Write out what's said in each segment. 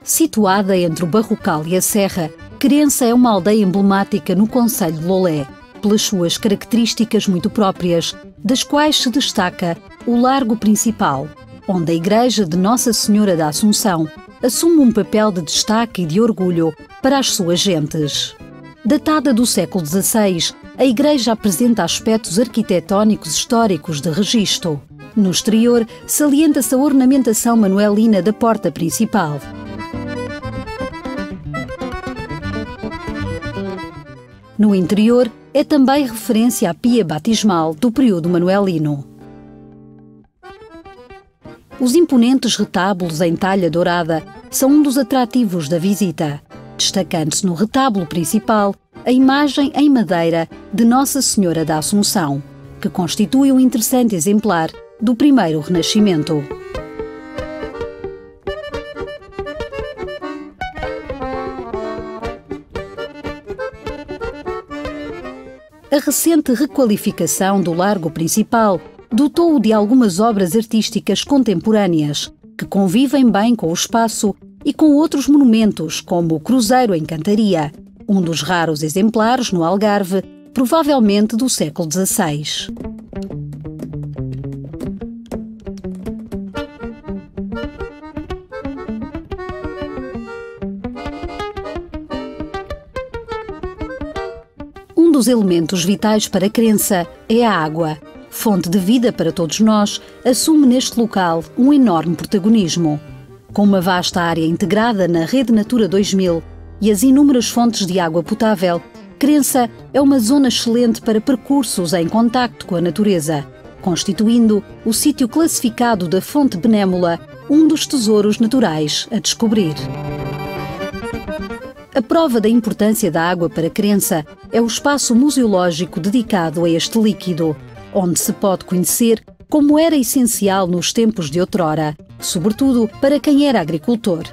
Situada entre o Barrocal e a Serra, Querença é uma aldeia emblemática no concelho de Lolé, pelas suas características muito próprias, das quais se destaca o Largo Principal, onde a Igreja de Nossa Senhora da Assunção assume um papel de destaque e de orgulho para as suas gentes. Datada do século XVI, a igreja apresenta aspectos arquitetónicos históricos de registro. No exterior, salienta-se a ornamentação manuelina da porta principal. No interior, é também referência à pia batismal do período manuelino. Os imponentes retábulos em talha dourada são um dos atrativos da visita, destacando-se no retábulo principal a imagem em madeira de Nossa Senhora da Assunção, que constitui um interessante exemplar do primeiro Renascimento. A recente requalificação do Largo Principal dotou-o de algumas obras artísticas contemporâneas, que convivem bem com o espaço e com outros monumentos, como o Cruzeiro em Cantaria, um dos raros exemplares no Algarve, provavelmente do século XVI. Um dos elementos vitais para a Querença é a água. Fonte de vida para todos nós, assume neste local um enorme protagonismo. Com uma vasta área integrada na Rede Natura 2000 e as inúmeras fontes de água potável, Querença é uma zona excelente para percursos em contacto com a natureza, constituindo o sítio classificado da Fonte Benémola um dos tesouros naturais a descobrir. A prova da importância da água para Querença é o espaço museológico dedicado a este líquido, onde se pode conhecer como era essencial nos tempos de outrora, sobretudo para quem era agricultor.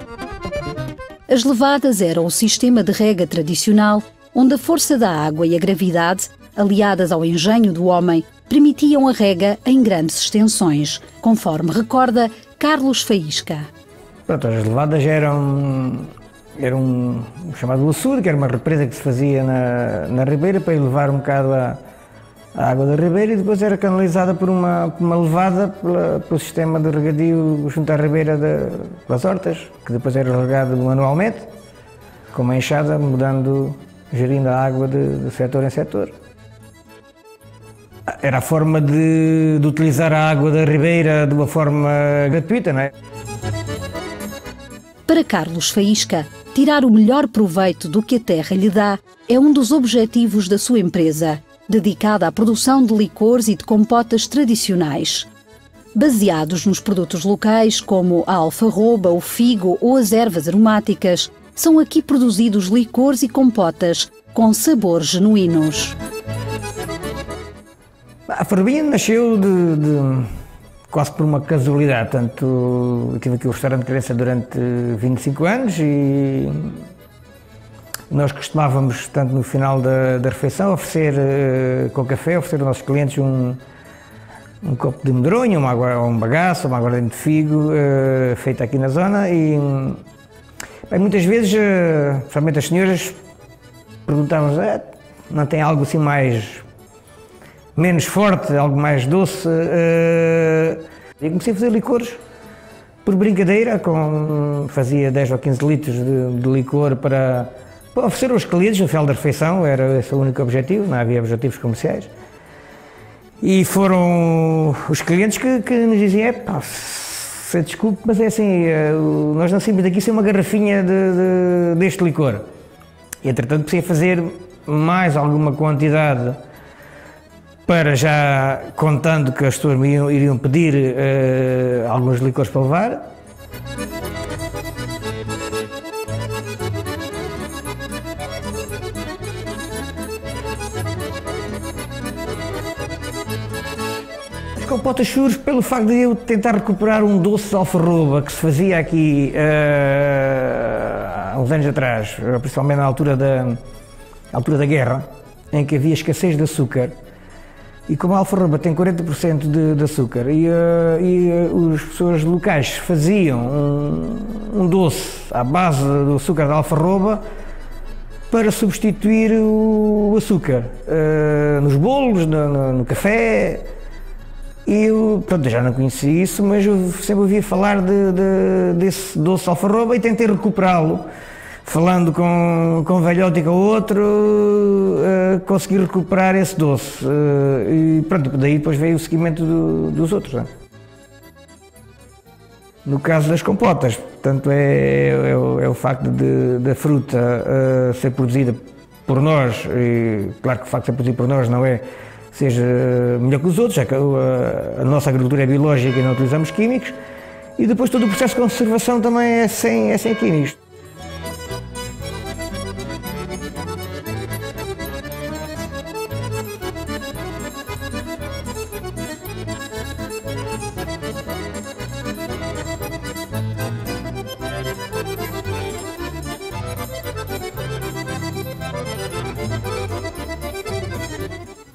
As levadas eram o sistema de rega tradicional, onde a força da água e a gravidade, aliadas ao engenho do homem, permitiam a rega em grandes extensões, conforme recorda Carlos Faísca. Pronto, as levadas eram um chamado açude, que era uma represa que se fazia na ribeira para elevar um bocado a água da ribeira, e depois era canalizada por uma levada pelo sistema de regadio junto à ribeira das hortas, que depois era regado manualmente, com uma enxada, gerindo a água de setor em setor. Era a forma de utilizar a água da ribeira de uma forma gratuita, não é? Para Carlos Faísca, tirar o melhor proveito do que a terra lhe dá é um dos objetivos da sua empresa, dedicada à produção de licores e de compotas tradicionais. Baseados nos produtos locais, como a alfarroba, o figo ou as ervas aromáticas, são aqui produzidos licores e compotas com sabores genuínos. A Farbinha nasceu quase por uma casualidade. Portanto, eu tive aqui o restaurante de Querença durante 25 anos e nós costumávamos, tanto no final da refeição, oferecer com café, oferecer aos nossos clientes um copo de medronho, um bagaço, uma aguardente de figo, feita aqui na zona. E bem, muitas vezes, principalmente as senhoras, perguntavam-nos, não tem algo assim menos forte, algo mais doce? E comecei a fazer licores por brincadeira, fazia 10 ou 15 litros de licor para oferecer aos clientes no final da refeição, era esse o único objetivo, não havia objetivos comerciais. E foram os clientes que nos diziam, se desculpe, mas é assim, nós não saímos daqui sem uma garrafinha deste licor. E entretanto precisei fazer mais alguma quantidade, para já contando que as pessoas me iriam pedir alguns licores para levar. As compotas churros, pelo facto de eu tentar recuperar um doce de alfarroba que se fazia aqui há há uns anos atrás, principalmente na altura da guerra, em que havia escassez de açúcar, e como a alfarroba tem 40% de açúcar, e as pessoas locais faziam um doce à base do açúcar da alfarroba para substituir o açúcar nos bolos, no café. E eu, pronto, já não conhecia isso, mas eu sempre ouvia falar desse doce de alfarroba e tentei recuperá-lo. Falando com um velhote e com outro, consegui recuperar esse doce. E pronto, daí depois veio o seguimento dos outros. Não é? No caso das compotas, portanto, é o facto da fruta ser produzida por nós, e claro que o facto de ser produzida por nós não é seja melhor que os outros, já que a nossa agricultura é biológica e não utilizamos químicos, e depois todo o processo de conservação também é sem químicos.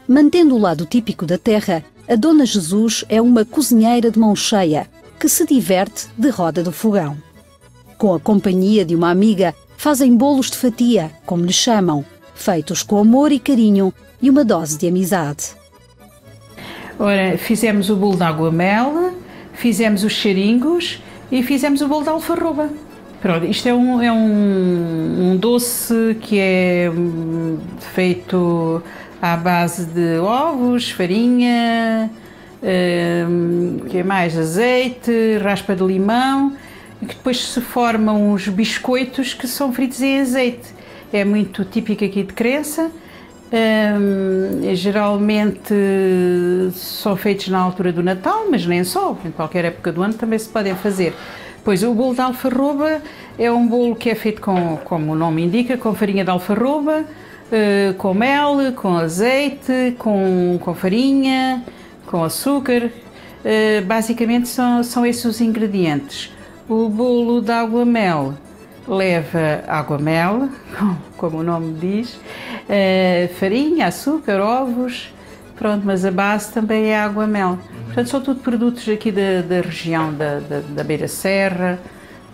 Mantendo o lado típico da terra, a Dona Jesus é uma cozinheira de mão cheia, que se diverte de roda do fogão. Com a companhia de uma amiga, fazem bolos de fatia, como lhe chamam, feitos com amor e carinho e uma dose de amizade. Ora, fizemos o bolo de água-mel, fizemos os charingos e fizemos o bolo de alfarroba. Pronto, isto é um doce que é feito à base de ovos, farinha, que é mais azeite, raspa de limão, e que depois se formam uns biscoitos que são fritos em azeite. É muito típico aqui de Crença. Geralmente são feitos na altura do Natal, mas nem só, em qualquer época do ano também se podem fazer. Pois o bolo de alfarroba é um bolo que é feito como o nome indica, com farinha de alfarroba, com mel, com azeite, com farinha, com açúcar. Basicamente são esses os ingredientes. O bolo de água-mel leva água-mel, como o nome diz, farinha, açúcar, ovos, pronto, mas a base também é água-mel. Portanto, são tudo produtos aqui da região da Beira Serra,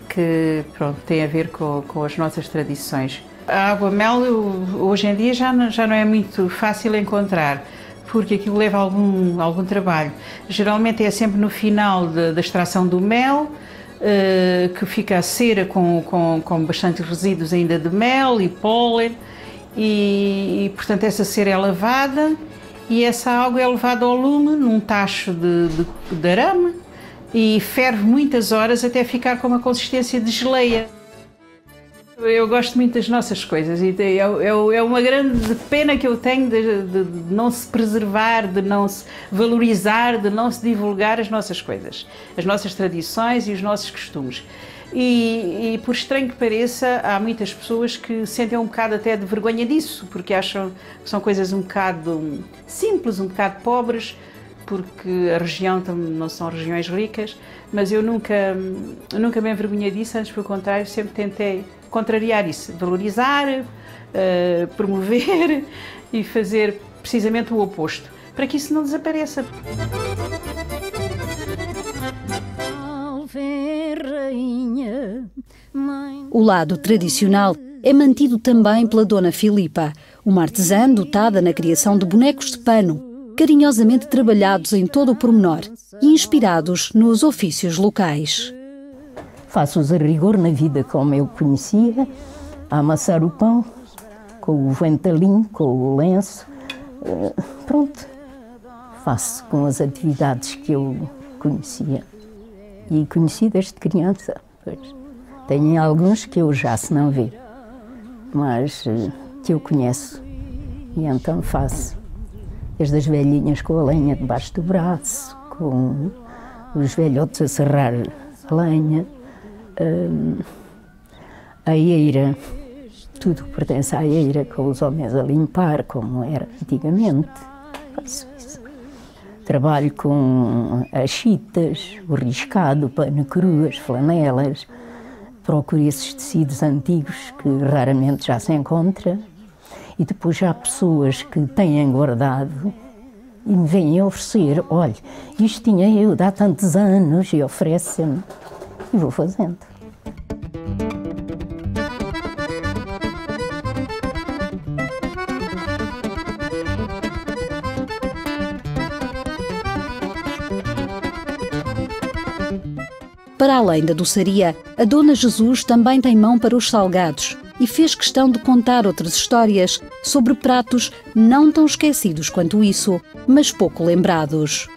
que pronto, têm a ver com as nossas tradições. A água-mel hoje em dia já não é muito fácil encontrar, porque aquilo leva algum trabalho. Geralmente é sempre no final da extração do mel, que fica a cera com bastante resíduos ainda de mel e pólen, e portanto essa cera é lavada e essa água é levada ao lume num tacho de arame e ferve muitas horas até ficar com uma consistência de geleia. Eu gosto muito das nossas coisas e é uma grande pena que eu tenho de não se preservar, de não se valorizar, de não se divulgar as nossas coisas, as nossas tradições e os nossos costumes. E por estranho que pareça, há muitas pessoas que sentem um bocado até de vergonha disso, porque acham que são coisas um bocado simples, um bocado pobres, porque a região não são regiões ricas, mas eu nunca me envergonhei disso, antes pelo contrário, sempre tentei contrariar isso, valorizar, promover e fazer precisamente o oposto, para que isso não desapareça. O lado tradicional é mantido também pela Dona Filipa, uma artesã dotada na criação de bonecos de pano, carinhosamente trabalhados em todo o pormenor e inspirados nos ofícios locais. Faço-os a rigor na vida como eu conhecia, a amassar o pão, com o ventalinho, com o lenço. Pronto, faço com as atividades que eu conhecia. E conheci desde criança. Pois. Tenho alguns que eu já se não vê, mas que eu conheço. E então faço. Desde as velhinhas com a lenha debaixo do braço, com os velhotes a serrar a lenha, a eira, tudo que pertence à eira, com os homens a limpar, como era antigamente. Faço isso. Trabalho com as chitas, o riscado, o pano cru, as flanelas. procuro esses tecidos antigos que raramente já se encontra. E depois já há pessoas que têm guardado e me vêm oferecer, olha, isto tinha eu de há tantos anos, e oferecem-me, e vou fazendo. Para além da doçaria, a Dona Jesus também tem mão para os salgados e fez questão de contar outras histórias sobre pratos não tão esquecidos quanto isso, mas pouco lembrados.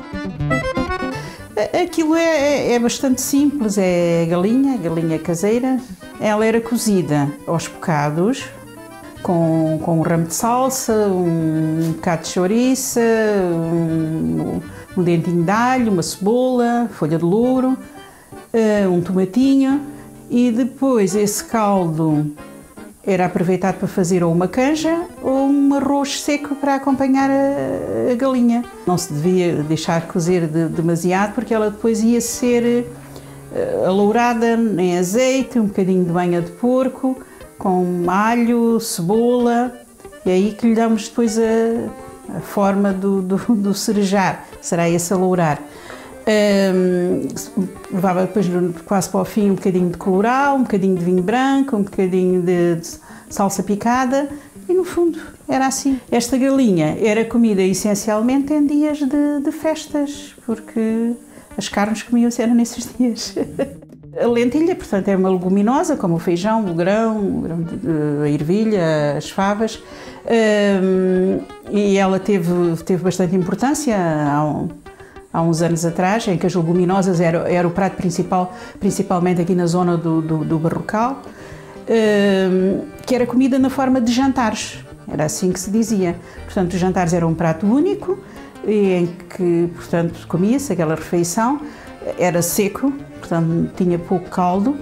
Aquilo é bastante simples, é galinha caseira. Ela era cozida aos bocados, com um ramo de salsa, um bocado de chouriça, um dentinho de alho, uma cebola, folha de louro, um tomatinho, e depois esse caldo era aproveitado para fazer ou uma canja ou um arroz seco para acompanhar a galinha. Não se devia deixar cozer demasiado, porque ela depois ia ser alourada em azeite, um bocadinho de banha de porco, com alho, cebola, e aí que lhe damos depois a forma do cerejar, será esse alourar. Levava depois quase para o fim um bocadinho de colorau, um bocadinho de vinho branco, um bocadinho de salsa picada, e no fundo era assim. Esta galinha era comida essencialmente em dias de festas, porque as carnes comiam-se eram nesses dias. A lentilha, portanto, é uma leguminosa, como o feijão, o grão, a ervilha, as favas, e ela teve bastante importância há uns anos atrás, em que as leguminosas era o prato principal, principalmente aqui na zona do Barrocal, que era comida na forma de jantares, era assim que se dizia. Portanto, os jantares eram um prato único, em que, portanto, comia-se aquela refeição, era seco, portanto, tinha pouco caldo,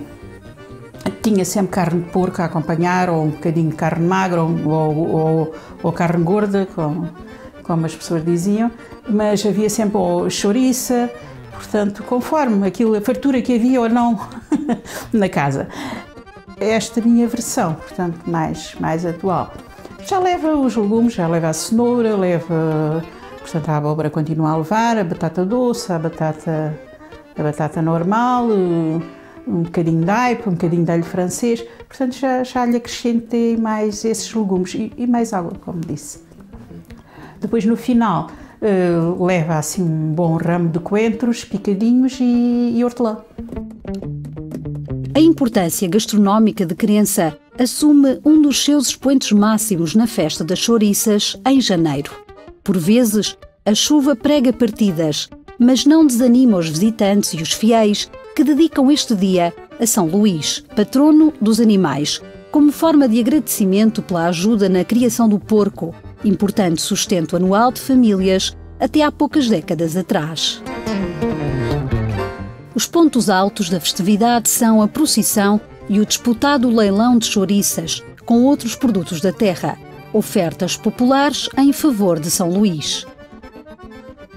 tinha sempre carne de porco a acompanhar, ou um bocadinho de carne magra, ou carne gorda, como as pessoas diziam, mas havia sempre chouriça, portanto, conforme a fartura que havia ou não na casa. Esta minha versão, portanto, mais atual, já leva os legumes, já leva a cenoura, leva, portanto, a abóbora continua a levar, a batata doce, a batata normal, um bocadinho de aipo, um bocadinho de alho francês, portanto, já lhe acrescentei mais esses legumes e mais água, como disse. Depois, no final, leva assim um bom ramo de coentros picadinhos e hortelã. A importância gastronómica de Querença assume um dos seus expoentes máximos na festa das chouriças, em janeiro. Por vezes, a chuva prega partidas, mas não desanima os visitantes e os fiéis que dedicam este dia a São Luís, patrono dos animais, como forma de agradecimento pela ajuda na criação do porco, importante sustento anual de famílias até há poucas décadas atrás. Os pontos altos da festividade são a procissão e o disputado leilão de chouriças, com outros produtos da terra, ofertas populares em favor de São Luís.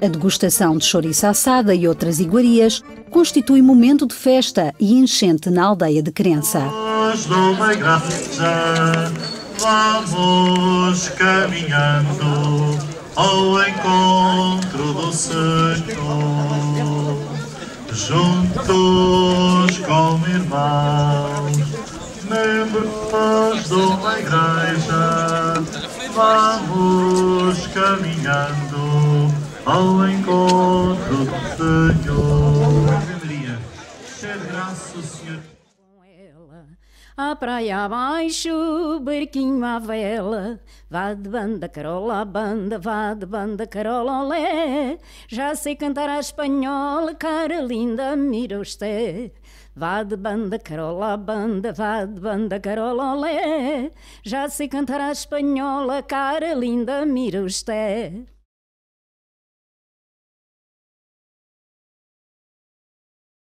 A degustação de chouriça assada e outras iguarias constitui momento de festa e enchente na aldeia de Querença. Vamos caminhando ao encontro do Senhor, juntos como irmãos, membros de uma igreja, vamos caminhando ao encontro do Senhor. Maria, cheia de graça o Senhor. À praia abaixo, barquinho à vela, vá de banda carola, banda, vá de banda carola, olé. Já sei cantar a espanhola, cara linda, mira usted. Vá de banda carola, banda, vá de banda carola, olé. Já sei cantar a espanhola, cara linda, mira usted.